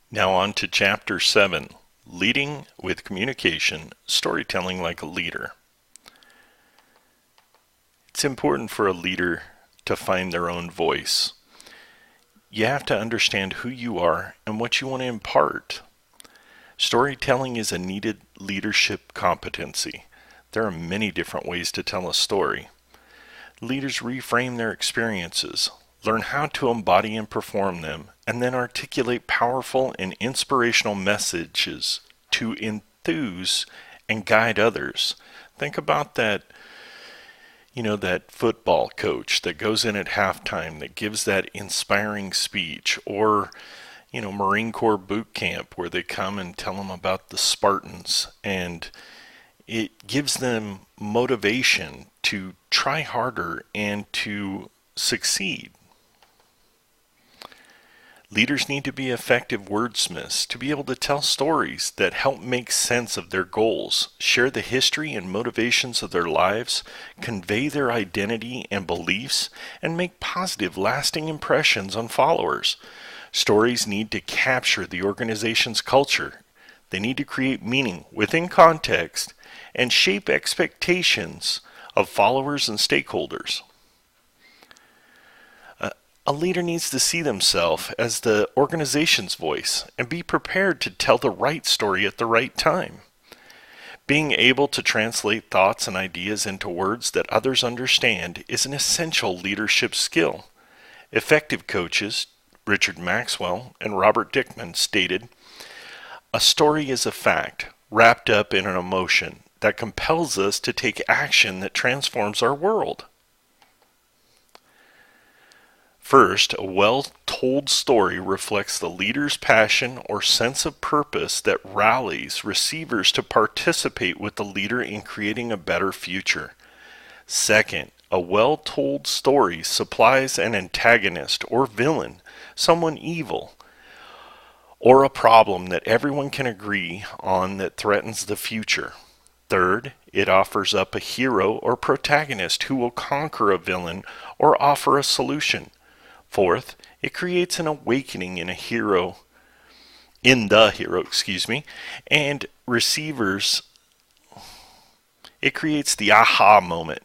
Now on to Chapter 7, Leading with Communication, Storytelling Like a Leader. It's important for a leader to find their own voice. You have to understand who you are and what you want to impart. Storytelling is a needed leadership competency. There are many different ways to tell a story. Leaders reframe their experiences, learn how to embody and perform them, and then articulate powerful and inspirational messages to enthuse and guide others. Think about that football coach that goes in at halftime that gives that inspiring speech, or Marine Corps boot camp where they come and tell them about the Spartans, and it gives them motivation to try harder and to succeed. Leaders need to be effective wordsmiths to be able to tell stories that help make sense of their goals, share the history and motivations of their lives, convey their identity and beliefs, and make positive, lasting impressions on followers. Stories need to capture the organization's culture. They need to create meaning within context and shape expectations of followers and stakeholders. A leader needs to see themselves as the organization's voice and be prepared to tell the right story at the right time. Being able to translate thoughts and ideas into words that others understand is an essential leadership skill. Effective coaches, Richard Maxwell and Robert Dickman, stated, "A story is a fact wrapped up in an emotion that compels us to take action that transforms our world." First, a well-told story reflects the leader's passion or sense of purpose that rallies receivers to participate with the leader in creating a better future. Second, a well-told story supplies an antagonist or villain, someone evil, or a problem that everyone can agree on that threatens the future. Third, it offers up a hero or protagonist who will conquer a villain or offer a solution. Fourth, it creates an awakening in the hero, and receivers, it creates the aha moment,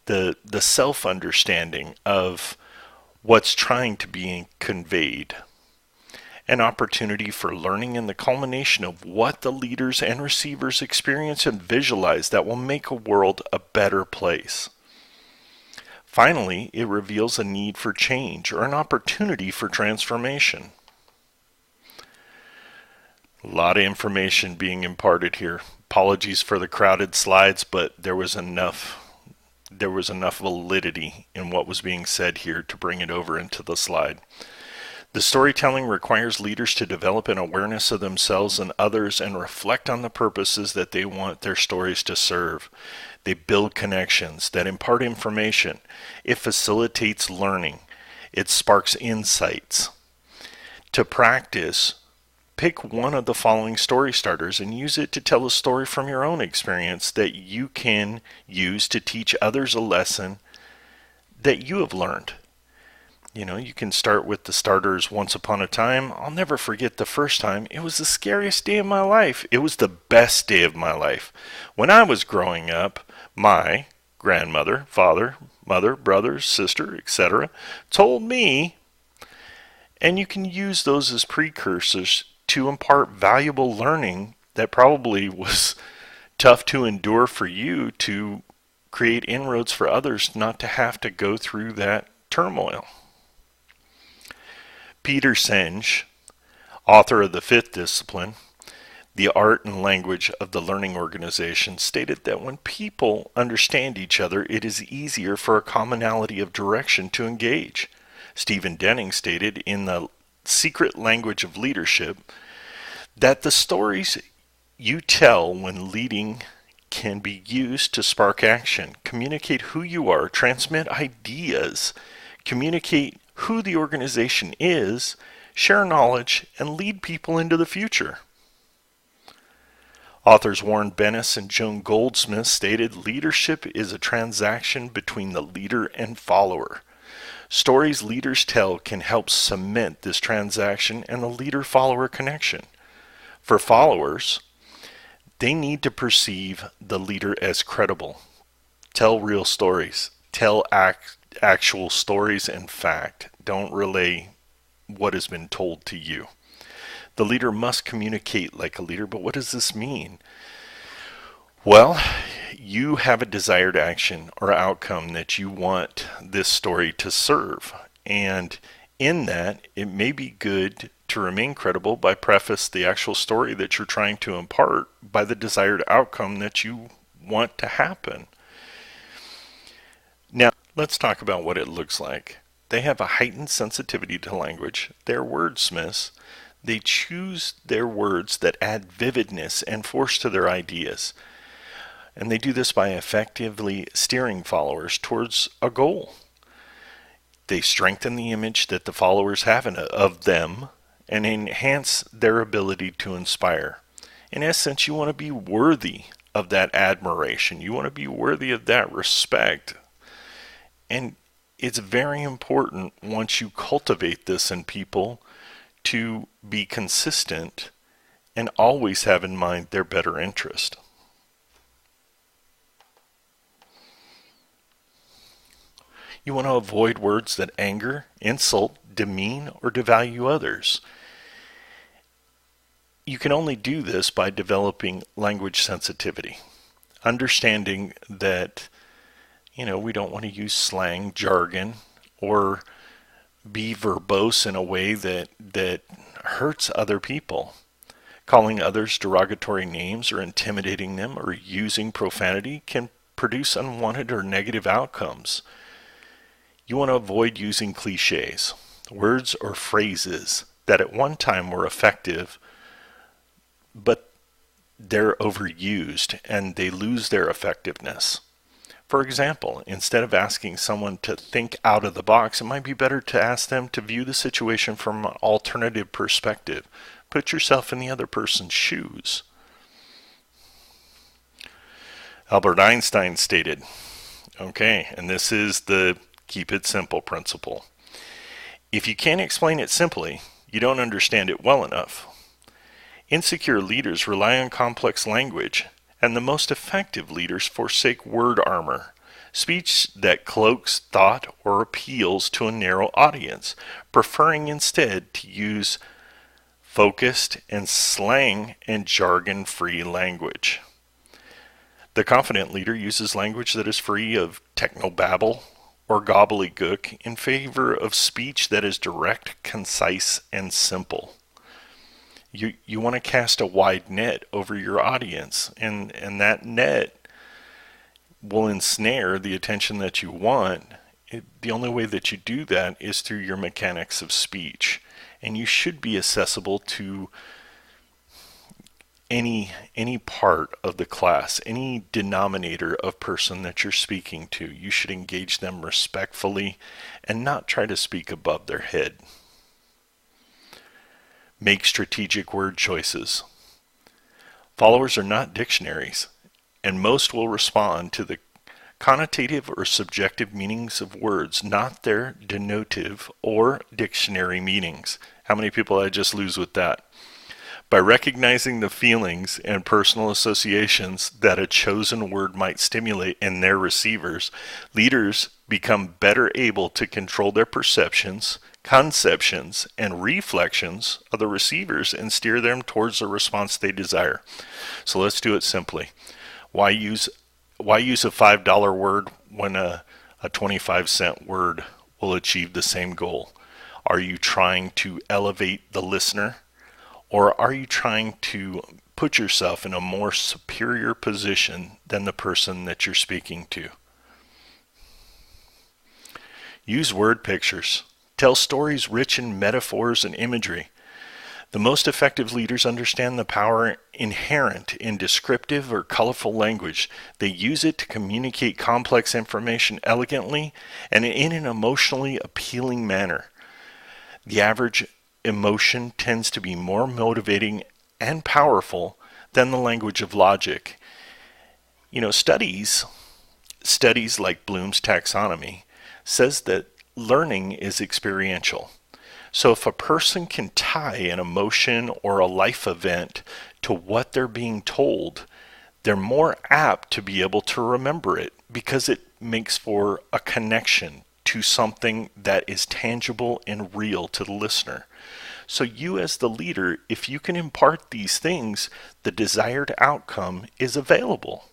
the self-understanding of what's trying to be conveyed. An opportunity for learning and the culmination of what the leaders and receivers experience and visualize that will make a world a better place. Finally, it reveals a need for change or an opportunity for transformation. A lot of information being imparted here. Apologies for the crowded slides, but there was enough validity in what was being said here to bring it over into the slide. The storytelling requires leaders to develop an awareness of themselves and others and reflect on the purposes that they want their stories to serve. They build connections that impart information. It facilitates learning. It sparks insights. To practice, pick one of the following story starters and use it to tell a story from your own experience that you can use to teach others a lesson that you have learned. You can start with the starters. Once upon a time, I'll never forget the first time. It was the scariest day of my life. It was the best day of my life. When I was growing up, my grandmother, father, mother, brother, sister, etc. told me, and you can use those as precursors to impart valuable learning that probably was tough to endure for you to create inroads for others not to have to go through that turmoil. Peter Senge, author of The Fifth Discipline, The Art and Language of the Learning Organization, stated that when people understand each other, it is easier for a commonality of direction to engage. Stephen Denning stated in The Secret Language of Leadership that the stories you tell when leading can be used to spark action, communicate who you are, transmit ideas, communicate who the organization is, share knowledge, and lead people into the future. Authors Warren Bennis and Joan Goldsmith stated, "Leadership is a transaction between the leader and follower." Stories leaders tell can help cement this transaction and the leader-follower connection. For followers, they need to perceive the leader as credible. Tell real stories. Tell actual stories and fact. Don't relay what has been told to you. The leader must communicate like a leader, but what does this mean? Well, you have a desired action or outcome that you want this story to serve. And in that, it may be good to remain credible by preface the actual story that you're trying to impart by the desired outcome that you want to happen. Now, let's talk about what it looks like. They have a heightened sensitivity to language. They're wordsmiths. They choose their words that add vividness and force to their ideas. And they do this by effectively steering followers towards a goal. They strengthen the image that the followers have of them and enhance their ability to inspire. In essence, you want to be worthy of that admiration. You want to be worthy of that respect. And it's very important once you cultivate this in people to be consistent and always have in mind their better interest. You want to avoid words that anger, insult, demean, or devalue others. You can only do this by developing language sensitivity, understanding that we don't want to use slang, jargon, or be verbose in a way that hurts other people. Calling others derogatory names or intimidating them or using profanity can produce unwanted or negative outcomes. You want to avoid using cliches, words or phrases that at one time were effective, but they're overused and they lose their effectiveness. For example, instead of asking someone to think out of the box, it might be better to ask them to view the situation from an alternative perspective. Put yourself in the other person's shoes. Albert Einstein stated, and this is the keep it simple principle. If you can't explain it simply, you don't understand it well enough. Insecure leaders rely on complex language, and the most effective leaders forsake word armor, speech that cloaks thought or appeals to a narrow audience, preferring instead to use focused and slang and jargon-free language. The confident leader uses language that is free of technobabble or gobbledygook in favor of speech that is direct, concise, and simple. You want to cast a wide net over your audience, and that net will ensnare the attention that you want. The only way that you do that is through your mechanics of speech, and you should be accessible to any part of the class, any denominator of person that you're speaking to. You should engage them respectfully and not try to speak above their head. Make strategic word choices. Followers are not dictionaries, and most will respond to the connotative or subjective meanings of words, not their denotative or dictionary meanings. How many people I just lose with that? By recognizing the feelings and personal associations that a chosen word might stimulate in their receivers, leaders become better able to control their perceptions, conceptions, and reflections of the receivers and steer them towards the response they desire. So let's do it simply. Why use a $5 word when a 25-cent word will achieve the same goal? Are you trying to elevate the listener? Or are you trying to put yourself in a more superior position than the person that you're speaking to? Use word pictures. Tell stories rich in metaphors and imagery. The most effective leaders understand the power inherent in descriptive or colorful language. They use it to communicate complex information elegantly and in an emotionally appealing manner. The average emotion tends to be more motivating and powerful than the language of logic. Studies like Bloom's taxonomy says that learning is experiential. So if a person can tie an emotion or a life event to what they're being told, they're more apt to be able to remember it because it makes for a connection to something that is tangible and real to the listener. So you as the leader, if you can impart these things, the desired outcome is available.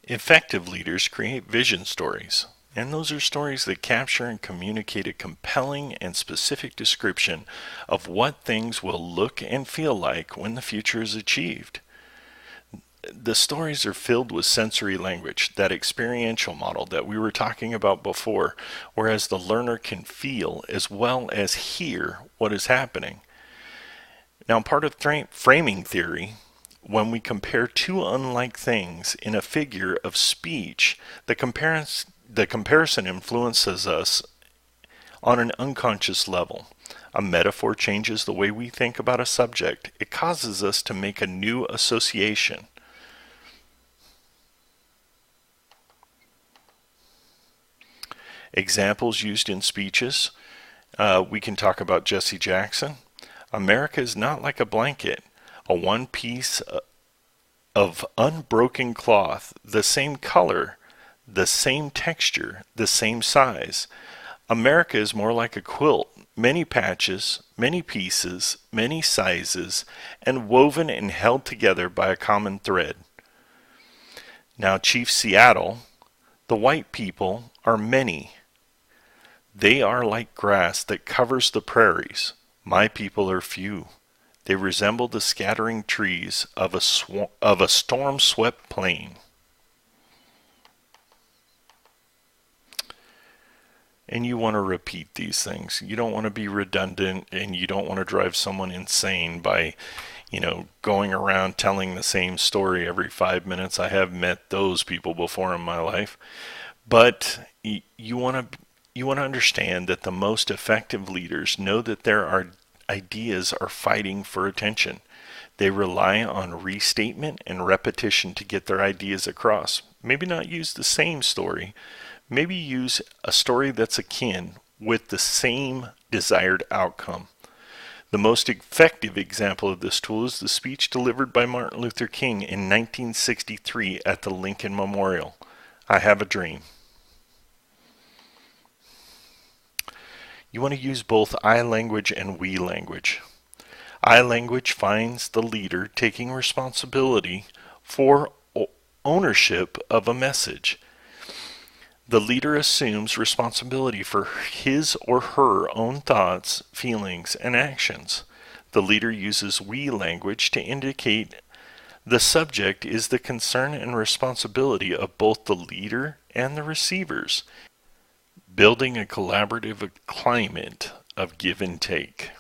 Effective leaders create vision stories, and those are stories that capture and communicate a compelling and specific description of what things will look and feel like when the future is achieved. The stories are filled with sensory language, that experiential model that we were talking about before, whereas the learner can feel as well as hear what is happening. Now, part of framing theory, when we compare two unlike things in a figure of speech, the comparison influences us on an unconscious level. A metaphor changes the way we think about a subject. It causes us to make a new association. Examples used in speeches, we can talk about Jesse Jackson. America is not like a blanket, a one piece of unbroken cloth, the same color, the same texture, the same size. America is more like a quilt, many patches, many pieces, many sizes, and woven and held together by a common thread. Now, Chief Seattle, the white people are many. They are like grass that covers the prairies. My people are few. They resemble the scattering trees of a storm-swept plain. And you want to repeat these things. You don't want to be redundant, and you don't want to drive someone insane by, going around telling the same story every 5 minutes. I have met those people before in my life. But you want to understand that the most effective leaders know that their ideas are fighting for attention. They rely on restatement and repetition to get their ideas across. Maybe not use the same story. Maybe use a story that's akin with the same desired outcome. The most effective example of this tool is the speech delivered by Martin Luther King in 1963 at the Lincoln Memorial. I have a dream. You want to use both I language and we language. I language finds the leader taking responsibility for ownership of a message. The leader assumes responsibility for his or her own thoughts, feelings, and actions. The leader uses we language to indicate the subject is the concern and responsibility of both the leader and the receivers, building a collaborative climate of give and take.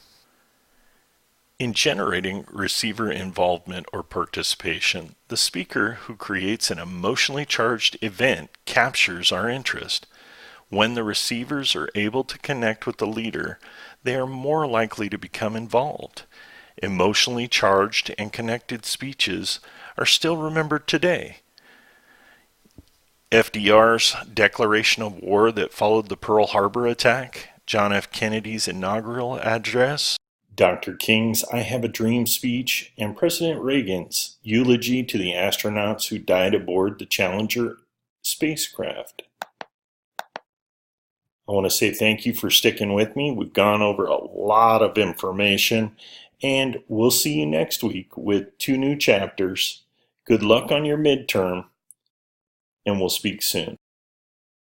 In generating receiver involvement or participation, the speaker who creates an emotionally charged event captures our interest. When the receivers are able to connect with the leader, they are more likely to become involved. Emotionally charged and connected speeches are still remembered today. FDR's declaration of war that followed the Pearl Harbor attack, John F. Kennedy's inaugural address, Dr. King's I Have a Dream speech, and President Reagan's eulogy to the astronauts who died aboard the Challenger spacecraft. I want to say thank you for sticking with me. We've gone over a lot of information, and we'll see you next week with 2 new chapters. Good luck on your midterm, and we'll speak soon.